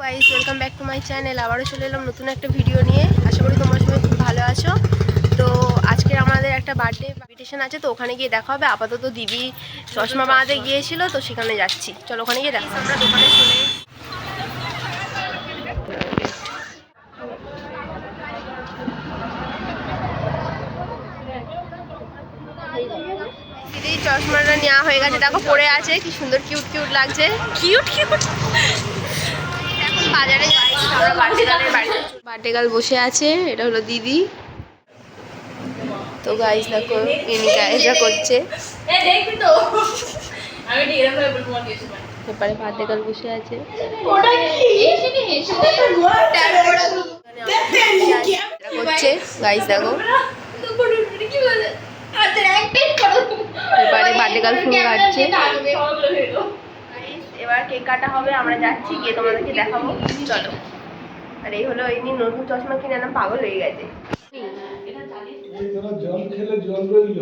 Guys welcome back to my channel. আবারও চলে এলাম নতুন একটা ভিডিও নিয়ে। আশা করি তোমরা সবাই খুব ভালো আছো। তো আজকে আমাদের একটা বার্থডে ইনভিটেশন আছে, তো ওখানে গিয়ে দেখা হবে। আপাতত দিদি চশমা বানাতে গিয়েছিল, তো সেখানে যাচ্ছি। চলো ওখানে গিয়ে দেখা। আমরা দোকানে চলে দিদি চশমাটা নেওয়া হয়ে গেছে, দেখো পরে আছে, কি সুন্দর কিউট কিউট লাগছে। কিউট কিউট এখন বাজারে যাই, আমরা বার্থডে গার্ল বসে আছে। এটা হলো দিদি। তো গাইস দেখো এনিকা এটা করছে, এপারে বার্থডে গার্ল বসে আছে। করছে গাইস দেখো, এবারে বার্থডে গার্ল ফুল কাটছে। এবার কেক কাটা হবে, আমরা যাচ্ছি, গিয়ে তোমাদেরকে দেখাবো। চলো। আর এই হলো এই নিয়ে নতুন চশমা কিনে আনলাম, পাগল হয়ে গেছে। জল খেলে জল রইল।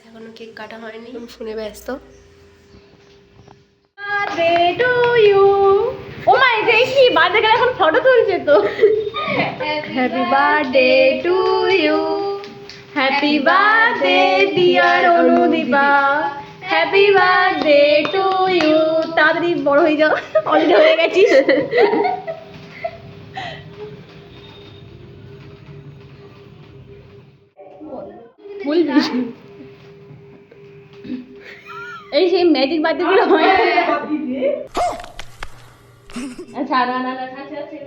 এখনো কেক কাটা হয়নি, ফোনে ব্যস্ত। ও মা এটা কি বার্থডে গার্ল এখন ফটো তুলছে তো। Happy birthday to you, happy birthday dear Anudipa, happy birthday to you. তাড়াতাড়ি বড় হয়ে যাও, অলরেডি হয়ে গেছিস। বলবি এই সেই ম্যাজিক বার্থডে গুলো হয়। আচ্ছা না না না আচ্ছা আচ্ছা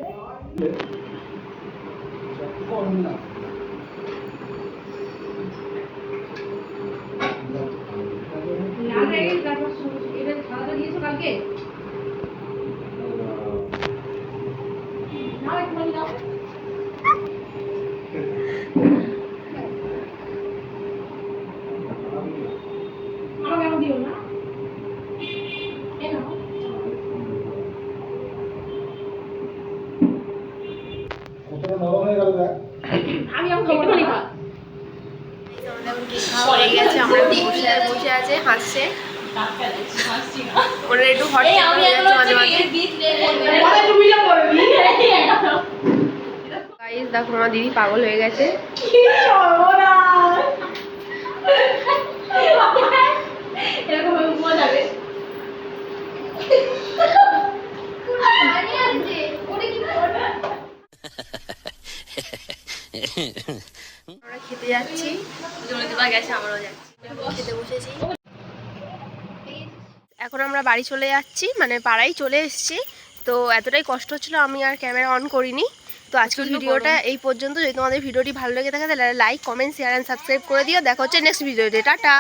কতটা নরম হয়ে গেল দেখ। আমি এখন একটুখানি খা। হয়ে গেছে, আমরা বসে বসে আছে, হাসছে। ওরা একটু হট মাঝে মাঝে। গাইস দেখো আমার দিদি পাগল হয়ে গেছে। এরকম মজা যাবে। আমরা খেতে যাচ্ছি, জমিদিবা গেছে, আমরাও যাচ্ছি, খেতে বসেছি। এখন আমরা বাড়ি চলে যাচ্ছি, মানে পাড়ায় চলে এসেছি। তো এতটাই কষ্ট হচ্ছিলো, আমি আর ক্যামেরা অন করিনি। তো আজকের ভিডিওটা এই পর্যন্ত। যদি তোমাদের ভিডিওটি ভালো লেগে থাকে তাহলে like, comment, share and subscribe করে দিও। দেখা হচ্ছে নেক্সট ভিডিওতে। টাটা।